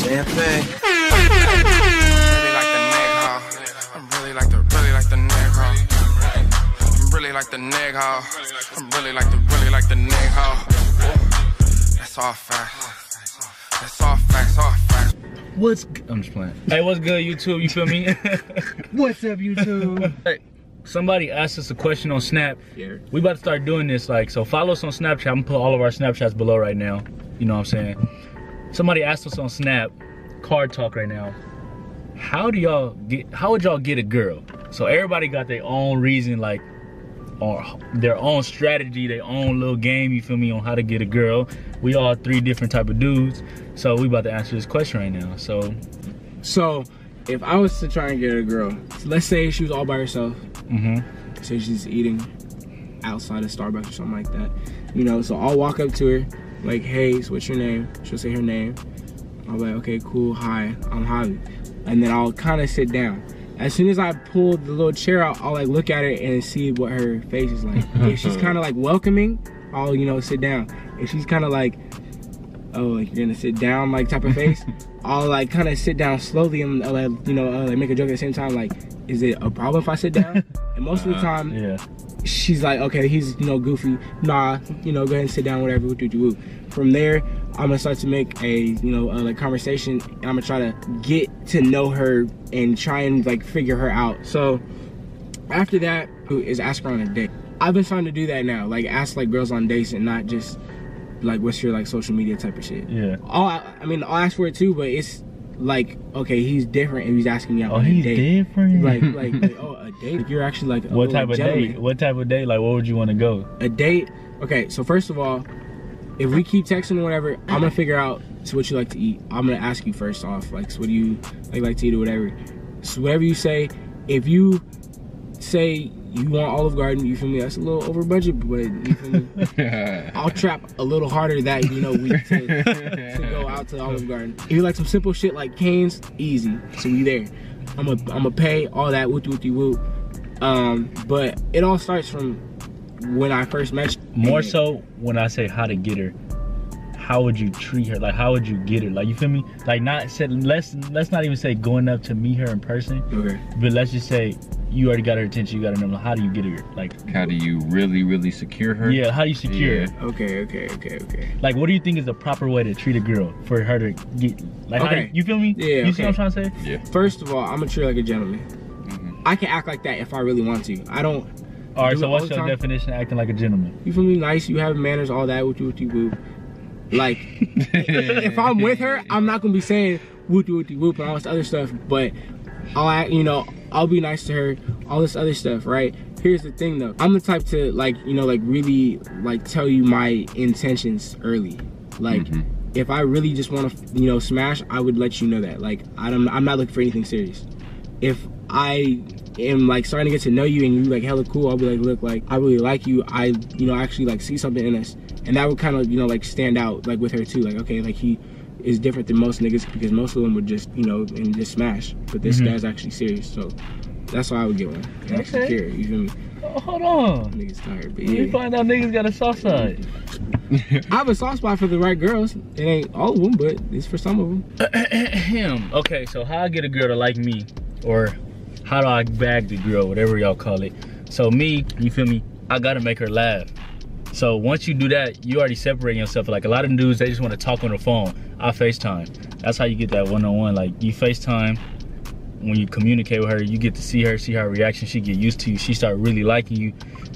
Same thing. I'm really like the nigga. I'm really like the nigga. I'm really like the nigga. That's all facts. That's all facts, all facts. I'm just playing. Hey, what's good, YouTube? You feel me? What's up, YouTube? Hey, somebody asked us a question on Snap. Yeah. We about to start doing this, like, so follow us on Snapchat. I'm gonna put all of our Snapchats below right now. You know what I'm saying? Somebody asked us on Snap, card talk right now. How would y'all get a girl? So everybody got their own reason, like, or their own strategy, their own little game, you feel me, on how to get a girl. We all 3 different type of dudes. So we about to answer this question right now. So if I was to try and get a girl, so let's say she was all by herself. Say she's eating outside of Starbucks or something like that. You know, so I'll walk up to her, like, hey, so what's your name? She'll say her name. I'll be like, okay, cool, hi, I'm Javi. And then I'll kind of sit down. As soon as I pull the little chair out, I'll like look at her and see what her face is like. If she's kind of like welcoming, I'll, you know, sit down. If she's kind of like, oh, like you're gonna sit down, like type of face, I'll like kind of sit down slowly and you know, like make a joke at the same time, like, is it a problem if I sit down? And most of the time, yeah, she's like, okay, he's, you know, goofy. Nah, you know, go ahead and sit down, whatever. From there, I'm gonna start to make a, you know, like conversation. And I'm gonna try to get to know her and try and like figure her out. So after that is ask her on a date. I've been trying to do that now, like ask like girls on dates and not just like what's your like social media type of shit. Yeah. I mean, I'll ask for it too, but it's like, okay, he's different and he's asking me out on a date. He's different. Like, oh, a date? Like, you're actually like a what type of gentleman. date? What type of date? Like, where would you want to go? A date? Okay, so first of all, if we keep texting or whatever, I'm gonna figure out so what you like to eat. I'm gonna ask you first off, like, so what do you like to eat or whatever. So whatever you say, if you say you want Olive Garden, you feel me? That's a little over budget, but you feel me? I'll trap a little harder that, you know, week to go out to Olive Garden. If you like some simple shit like Cane's, easy. So we there. I'm gonna pay all that whoop. But it all starts from when I first met you. More so when I say how to get her, how would you treat her? Like, how would you get her? Like, you feel me? Like, let's not even say going up to meet her in person. Okay. But let's just say you already got her attention. You got to know how do you get her? Like, how do you really secure her? Yeah, how do you secure her? Okay. Like, what do you think is the proper way to treat a girl for her to get? Like, okay. You feel me? Yeah. You see what I'm trying to say? Yeah. First of all, I'm gonna treat her like a gentleman. I can act like that if I really want to. I don't. All right. So what's your definition of acting like a gentleman? You feel me? Nice. You have manners, all that. Whoop. Like, if I'm with her, I'm not gonna be saying whoop and all this other stuff. But I'll be nice to her, all this other stuff, right? Here's the thing though, I'm the type to like, you know, like really like tell you my intentions early. Like, if I really just want to, you know, smash, I would let you know that. Like, I'm not looking for anything serious. If I am like starting to get to know you and you like hella cool, I'll be like, look, like I really like you. I, you know, actually like see something in us, and that would kind of, you know, like stand out like with her too. Like, okay, like he is different than most niggas because most of them would just, you know, and just smash. But this guy's actually serious, so that's why I would get one. And actually care, you feel me? Oh, hold on. Niggas tired, but yeah. You find out niggas got a soft side. I have a soft spot for the right girls. It ain't all of them, but it's for some of them. Okay, so how I get a girl to like me, or how do I bag the girl, whatever y'all call it. So me, you feel me, I gotta make her laugh. So once you do that, you already separate yourself. Like a lot of dudes, they just want to talk on the phone. I FaceTime. That's how you get that one-on-one. Like you FaceTime, when you communicate with her, you get to see her reaction. She get used to you. She start really liking you.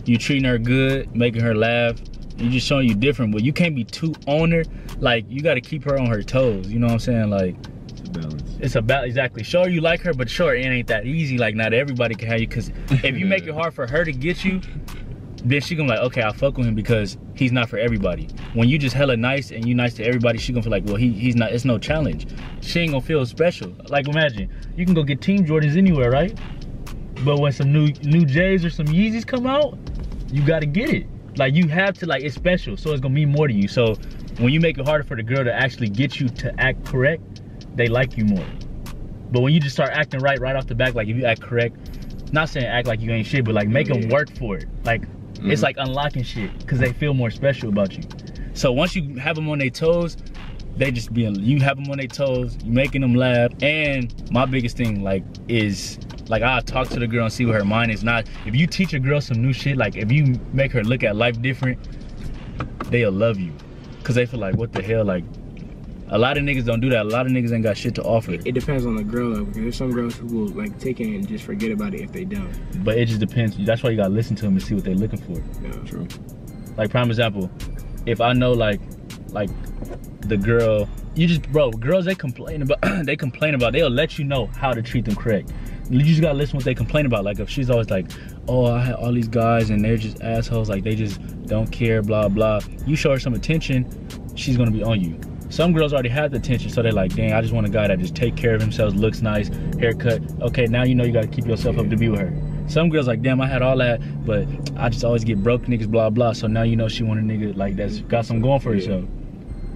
You treating her good, making her laugh. You just showing you different, but you can't be too on her. Like you got to keep her on her toes. You know what I'm saying? Like it's about exactly. Show her you like her, but show her it ain't that easy. Like not everybody can have you. Cause if you make it hard for her to get you, then she gonna be like, okay, I'll fuck with him because he's not for everybody. When you just hella nice and you nice to everybody, she gonna feel like, well, he's not. It's no challenge. She ain't gonna feel special. Like imagine you can go get Team Jordans anywhere, right? But when some new J's or some Yeezys come out, you gotta get it. Like you have to, like it's special, so it's gonna mean more to you. So when you make it harder for the girl to actually get you to act correct, they like you more. But when you just start acting right off the back, like if you act correct, not saying act like you ain't shit, but like make them work for it. Like it's like unlocking shit because they feel more special about you. So once you have them on their toes, they just being, you have them on their toes, you making them laugh. And my biggest thing like is like, I'll talk to the girl and see what her mind is. Not if you teach a girl some new shit, like if you make her look at life different, they'll love you, cause they feel like, what the hell, like a lot of niggas don't do that. A lot of niggas ain't got shit to offer. It depends on the girl though, because there's some girls who will like take it and just forget about it if they don't. But it just depends. That's why you gotta listen to them and see what they're looking for. Yeah. True. Like prime example, if I know like the girl, you just, bro, girls they complain about, they'll let you know how to treat them correct. You just gotta listen to what they complain about. Like if she's always like, oh, I had all these guys and they're just assholes, like they just don't care, blah blah. You show her some attention, she's gonna be on you. Some girls already have the attention, so they're like, dang, I just want a guy that just take care of himself, looks nice, haircut. Okay, now you know you gotta keep yourself up to be with her. Some girls like, damn, I had all that, but I just always get broke niggas, blah blah. So now you know she want a nigga like that's got some going for herself.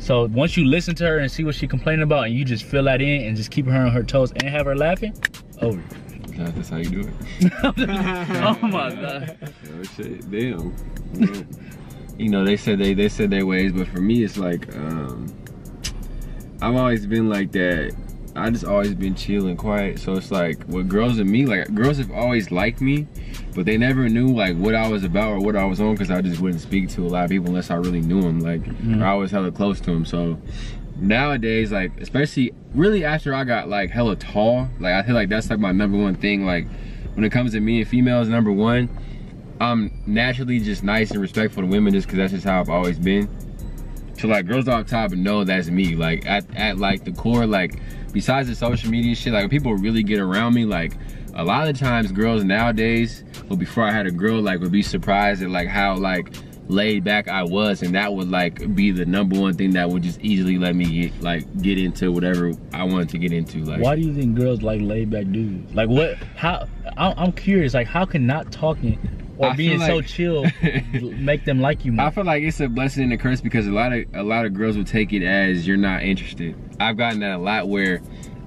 So once you listen to her and see what she complaining about, and you just fill that in and just keep her on her toes and have her laughing, over. That's how you do it. Oh my god. Oh shit, damn. Yeah. You know, they said their ways, but for me, it's like, I've always been like that. I just always been chill and quiet. So it's like, with girls and me, like girls have always liked me, but they never knew like what I was about or what I was on, because I just wouldn't speak to a lot of people unless I really knew them, like, or I was hella close to them. So nowadays, like, especially really after I got like hella tall, like I feel like that's like my #1 thing. Like when it comes to me and females, #1, I'm naturally just nice and respectful to women, just because that's just how I've always been. So like girls off top know that's me. Like at like the core, like besides the social media shit, like when people really get around me, like a lot of the times girls nowadays, well before I had a girl, like would be surprised at like how like laid back I was, and that would like be the #1 thing that would just easily let me get into whatever I wanted to get into. Like, why do you think girls like laid back dudes? Like what, how, I'm curious, like how can not talking or being so chill make them like you more? I feel like it's a blessing and a curse, because a lot of girls will take it as you're not interested. I've gotten that a lot, where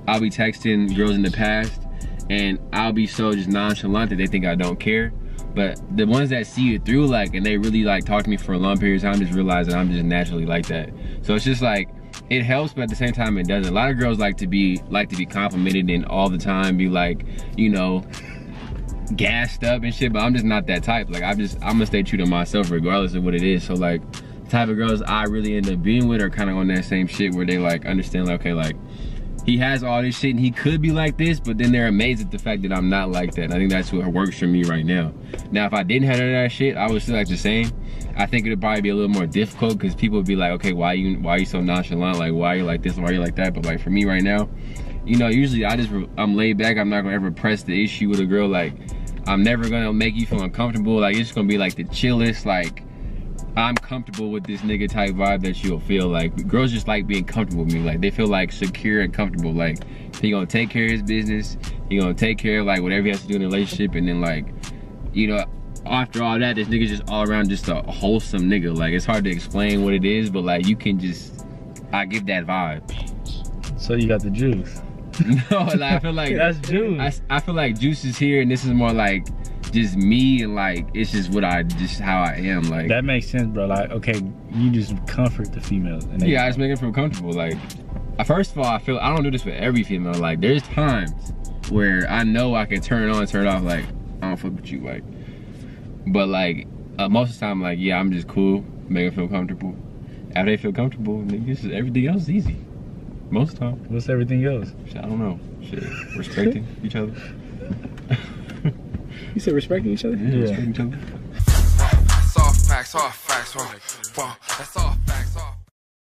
I'll be texting girls in the past and I'll be so just nonchalant that they think I don't care. But the ones that see it through, like, and they really like talk to me for a long period of time, just realize that I'm just naturally like that. So it's just like, it helps, but at the same time it doesn't. A lot of girls like to be complimented and all the time be like, you know, gassed up and shit, but I'm just not that type. Like I'm gonna stay true to myself regardless of what it is. So like the type of girls I really end up being with are kind of on that same shit, where they like understand like, okay, like he has all this shit and he could be like this, but then they're amazed at the fact that I'm not like that. And I think that's what works for me right now. Now if I didn't have that shit, I would still like the same. I think it'd probably be a little more difficult, because people would be like, okay, why are you so nonchalant? Like why are you like this? Why are you like that? But like for me right now, you know, usually I'm laid back. I'm not gonna ever press the issue with a girl. Like I'm never gonna make you feel uncomfortable. Like it's just gonna be like the chillest, like I'm comfortable with this nigga type vibe that you'll feel. Like girls just like being comfortable with me. Like they feel like secure and comfortable. Like he gonna take care of his business. He gonna take care of like whatever he has to do in the relationship. And then like, you know, after all that, this nigga's just all around just a wholesome nigga. Like it's hard to explain what it is, but like you can just, I give that vibe. So you got the juice. No, like I feel like that's juice. I feel like juice is here, and this is more like just me, and like it's just how I am. Like that makes sense, bro. Like okay, you just comfort the females. And yeah, I just make them feel comfortable. Like first of all, I don't do this with every female. Like there's times where I know I can turn it on, turn it off. Like I don't fuck with you, like. But like most of the time, like yeah, I'm just cool, make them feel comfortable. After they feel comfortable, nigga, everything else is easy. Most of the time. What's everything else? I don't know. Shit, respecting each other. You said respecting each other? Yeah, respecting each other. That's all facts, all facts. That's all facts.